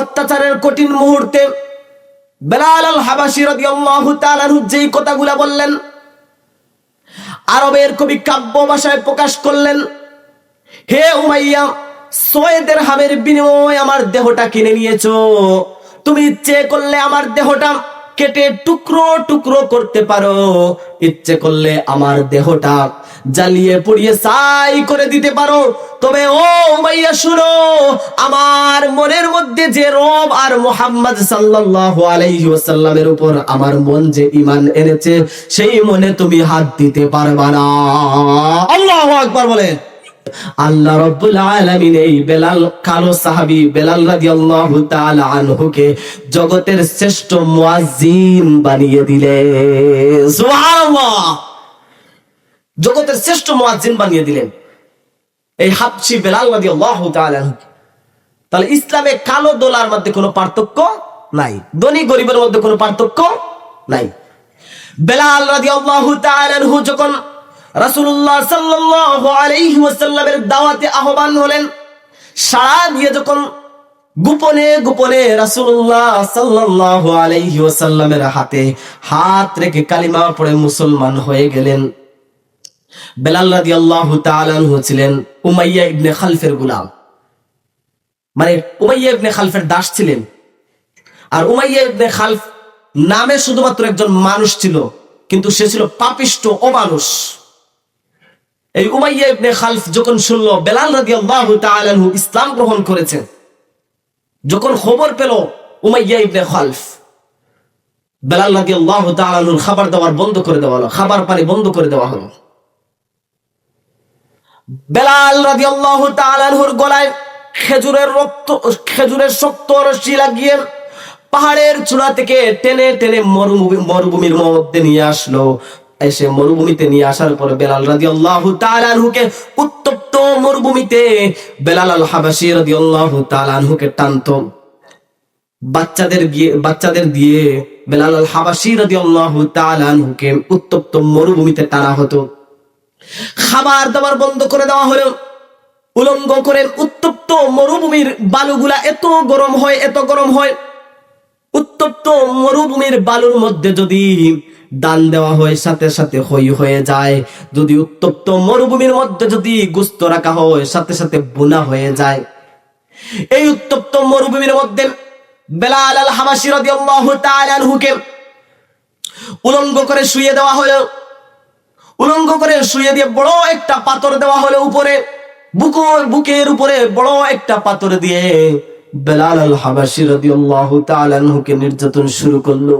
অত্যাচারের কঠিন মুহূর্তে বেলাল আল হাবাসী রাদিয়াল্লাহু তাআলা আনহু যেই কথাগুলা বললেন, আরবের কবি কাব্য ভাষায় প্রকাশ করলেন, হে উমাইয়া, 6 দিরহামের বিনিময়ে আমার দেহটা কিনে নিয়েছো। তুমি ইচ্ছে করলে আমার দেহটা কেটে টুকরো টুকরো করতে পারো, ইচ্ছে করলে আমার দেহটা জ্বালিয়ে পুড়িয়ে ছাই করে দিতে পারো। তবে ও উমাইয়া শুনো, আমার মনের মধ্যে যে রব আর মুহাম্মদ সাল্লাল্লাহু আলাইহি ওয়াসাল্লামের উপর আমার মন যে ঈমান এনেছে, সেই মনে তুমি হাত দিতে পারবা না। আল্লাহু আকবার বলে। আল্লাহ রাব্বুল আলামিন এই বেলাল, কালো সাহাবী বেলাল রাদিয়াল্লাহু তাআলা আনহুকে জগতের শ্রেষ্ঠ মুয়াজ্জিন বানিয়ে দিলেন। সুবহানাল্লাহ, জগতের শ্রেষ্ঠ মুয়াজ্জিন বানিয়ে দিলেন এই হাবশী বেলাল রাদিয়াল্লাহু তাআলা আনহু। তাহলে ইসলামে কালো দোলার মধ্যে কোনো পার্থক্য নাই, ধনী গরিবের মধ্যে কোনো পার্থক্য নাই। বেলাল রাদিয়াল্লাহু তাআলা আনহু যখন রাসূলুল্লাহ সাল্লাল্লাহু আলাইহি ওয়াসাল্লামের দাওয়াতে আহ্বান হলেন, সাড়া দিয়ে যখন গোপনে গোপনে রাসূলুল্লাহ সাল্লাল্লাহু আলাইহি ওয়াসাল্লামের হাতে হাত রেখে কালিমা পড়ে মুসলমান হয়ে গেলেন। বেলাল রাদিয়াল্লাহু তাআলা আনহু ছিলেন উমাইয়া ইবনে খালফের গোলাম, মানে উমাইয়া ইবনে খালফের দাস ছিলেন। আর উমাইয়া ইবনে খালফ নামে শুধুমাত্র একজন মানুষ ছিল, কিন্তু সে ছিল পাপিষ্ঠ অমানুষ। এই উমাইয়া ইবনে খালফ যখন শুনল বেলাল রাদিয়াল্লাহু তাআলা আনহু ইসলাম গ্রহণ করেছে, যখন খবর পেল উমাইয়া ইবনে খালফ, বেলাল রাদিয়াল্লাহু তাআলা আনহুর খাবার দাবার বন্ধ করে দেওয়া হলো, খাবার পানি বন্ধ করে দেওয়া হলো। বেলাল রাদিয়াল্লাহু তাআলা আনহুর গলায় খেজুরের শক্ত রশি লাগিয়ে পাহাড়ের চূড়া থেকে টেনে টেনে মরুভূমির মধ্যে নিয়ে আসলো। এসে মরুভূমিতে নিয়ে আসার পর বেলাল রাদিয়াল্লাহু তাআলা আনহুকে উত্তপ্ত মরুভূমিতে বেলাল আল হাবাসী রাদিয়াল্লাহু তাআলা আনহুকে টানতো। বাচ্চাদের দিয়ে বেলাল আল হাবাসী রাদিয়াল্লাহু তাআলা আনহুকে উত্তপ্ত মরুভূমিতে টানা হতো। খাবার দাবার বন্ধ করে দেওয়া হলো। উলঙ্গ করে উত্তপ্ত মরুভূমির বালুগুলা এত গরম হয়, এত গরম হয়। উত্তপ্ত মরুভূমির বালুর মধ্যে যদি দান দেওয়া হয়, সাথে সাথে হয়ে যায়। যদি উত্তপ্ত মরুভূমির মধ্যে যদি গোশত রাখা হয়, সাথে সাথে বোনা হয়ে যায়। এই উত্তপ্ত মরুভূমির মধ্যে বেলাল আল হাবাসী রাদিয়াল্লাহু তাআলা আনহুকে উলঙ্গ করে শুইয়ে দেওয়া হলো। উলঙ্গ করে শুইয়ে দিয়ে বড় একটা পাথর দেওয়া হলো উপরে, বুকের উপরে বড় একটা পাথর দিয়ে বেলাল আল হাবাসী রাদিয়াল্লাহু তাআলা আনহুকে নির্যাতন শুরু করলো।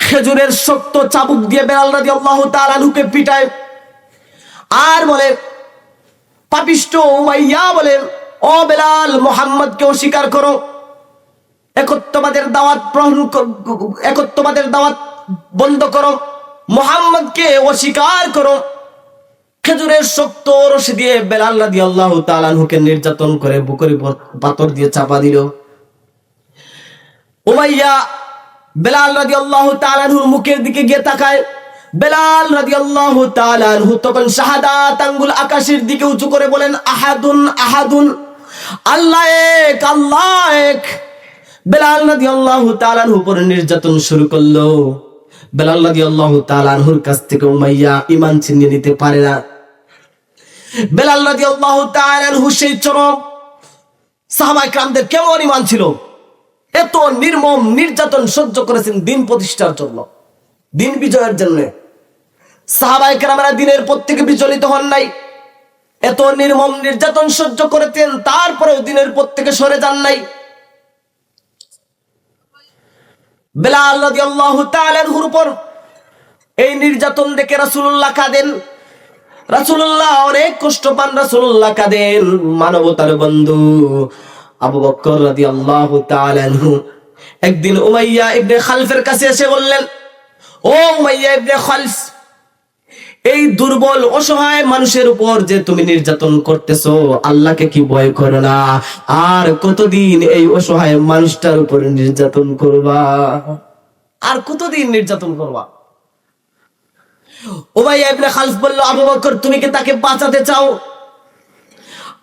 খেজুরের শক্ত চাবুক দিয়ে বেলাল রাদিয়াল্লাহু তাআলা আনহুকে পিটায় আর বলে, পাপিষ্ঠ উমাইয়া বলে, ও বেলাল, মুহাম্মদকে অস্বীকার করো, একত্ববাদের দাওয়াত বন্ধ করো, মুহাম্মদকে অস্বীকার করো। খেজুরের শক্ত রশি দিয়ে বেলাল রাদিয়াল্লাহু তাআলা আনহুকে নির্যাতন করে বুকের উপর পাথর দিয়ে চাপা দিল। উমাইয়া বেলাল রাদিয়াল্লাহু তাআলা আনহুর মুখের দিকে গিয়ে তাকায়। বেলাল রাদিয়াল্লাহু তাআলা আনহু তখন শাহাদাত আঙ্গুল আকাশের দিকে উঁচু করে বলেন, আহাদুন আহাদুন, আল্লাহ এক, আল্লাহ এক। বেলাল রাদিয়াল্লাহু তাআলা আনহু উপর নির্যাতন শুরু করলো। বেলাল রাদিয়াল্লাহু তাআলা আনহুর কাছ থেকে উমাইয়া ঈমান ছিনিয়ে নিতে পারে না। বেলাল রাদিয়াল্লাহু তাআলা আনহু সেই চরম সাহাবায়ে কেরামদের কেমন ঈমান ছিল, এত নির্মম নির্যাতন সহ্য করেছেন দিন প্রতিষ্ঠার জন্য, দিন বিজয়ের জন্য। সাহাবায়ে কেরামরা দিনের পথ থেকে বিচলিত হন নাই, এত নির্মম নির্যাতন সহ্য করেছেন, তারপরেও দিনের পথ থেকে সরে যান নাই। বেলাল রাদিয়াল্লাহু তাআলা আনহুর উপর এই নির্যাতন দেখে রাসূলুল্লাহ কাঁদেন। রাসূলুল্লাহ অনেক কষ্ট পান, রাসূলুল্লাহ কাঁদেন। মানবতার বন্ধু আবু বকর রাদিয়াল্লাহু তাআলা আনহু একদিন উমাইয়া ইবনে খালফের কাছে এসে বললেন, ও উমাইয়া ইবনে খালফ, এই দুর্বল অসহায় মানুষের উপর যে তুমি নির্যাতন করতেছো, আল্লাহকে কি ভয় করো না? আর কতদিন এই অসহায় মানুষটার উপর নির্যাতন করবা? আর কতদিন নির্যাতন করবা? উমাইয়া ইবনে খালফ বলল, আবু বকর, তুমি কি তাকে বাঁচাতে চাও?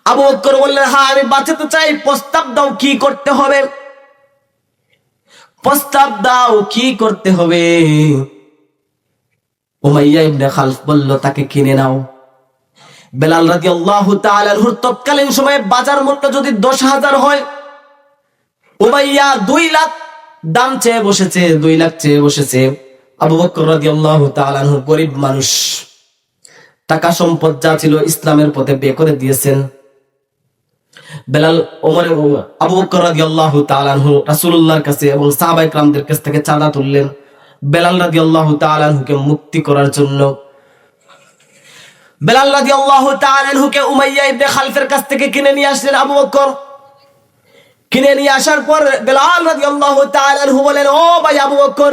আবু বকর বললেন, হ্যাঁ আমি বাঁচাতে চাই, প্রস্তাব দাও কি করতে হবে, প্রস্তাব দাও কি করতে হবে। উমাইয়া ইবনে খালফ বলল, তাকে কিনে নাও। বেলাল রাদিয়াল্লাহু তাআলা আনহুর তৎকালীন সময়ে বাজার মূল্য যদি 10,000 হয়, উমাইয়া 2 লাখ দাম চেয়ে বসেছে, 2 লাখ চেয়ে বসেছে। আবু বকর রাদিয়াল্লাহু তাআলা আনহু গরিব মানুষ, টাকা সম্পদ যা ছিল ইসলামের পথে ব্যয় করে দিয়েছেন। বেলাল আবু বকর রাদিয়াল্লাহু তাআলা আনহু রাসূলুল্লাহর কাছে এবং সাহাবায়ে কেরামদের কাছ থেকে চাঁদা তুললেন বেলাল রাদিয়াল্লাহু তাআলা আনহুকে মুক্তি করার জন্য। বেলাল রাদিয়াল্লাহু তাআলা আনহুকে উমাইয়া ইবনে খালফের কাছ থেকে কিনে নিয়ে আসলেন আবু বকর। কিনে নিয়ে আসার পর বেলাল রাদিয়াল্লাহু তাআলা আনহু বলেন, ও ভাই আবু বকর,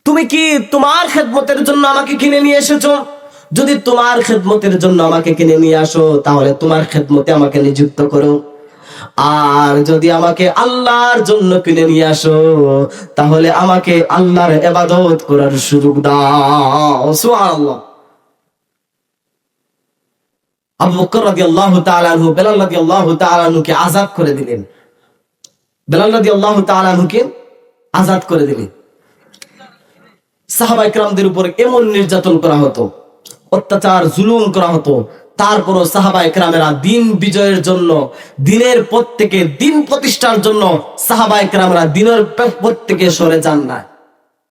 তুমি কি তোমার খেদমতের জন্য আমাকে কিনে নিয়ে এসেছো? যদি তোমার খেদমতের জন্য আমাকে কিনে নিয়ে আসো, তাহলে তোমার খেদমতে আমাকে নিযুক্ত করো। আর যদি আমাকে আল্লাহর জন্য কিনে নিয়ে আসো, তাহলে আমাকে আল্লাহর ইবাদত করার সুযোগ দাও। সুবহানাল্লাহ। আবু বকর রাদিয়াল্লাহু তাআলা আনহু বেলাল রাদিয়াল্লাহু তাআলা আনহুকে আযাদ করে দিলেন। বেলাল রাদিয়াল্লাহু তাআলা আনহুকে আযাদ করে দিলেন। সাহাবায়ে কেরামদের উপর এমন নির্যাতন করা হতো, অত্যাচার জুলুম করা হতো, তারপরও সাহাবায়ে কেরামেরা দিন বিজয়ের জন্য, দিনের পথ থেকে, দিন প্রতিষ্ঠার জন্য সাহাবায়ে কেরামেরা দিনের পথ থেকে সরে যান না।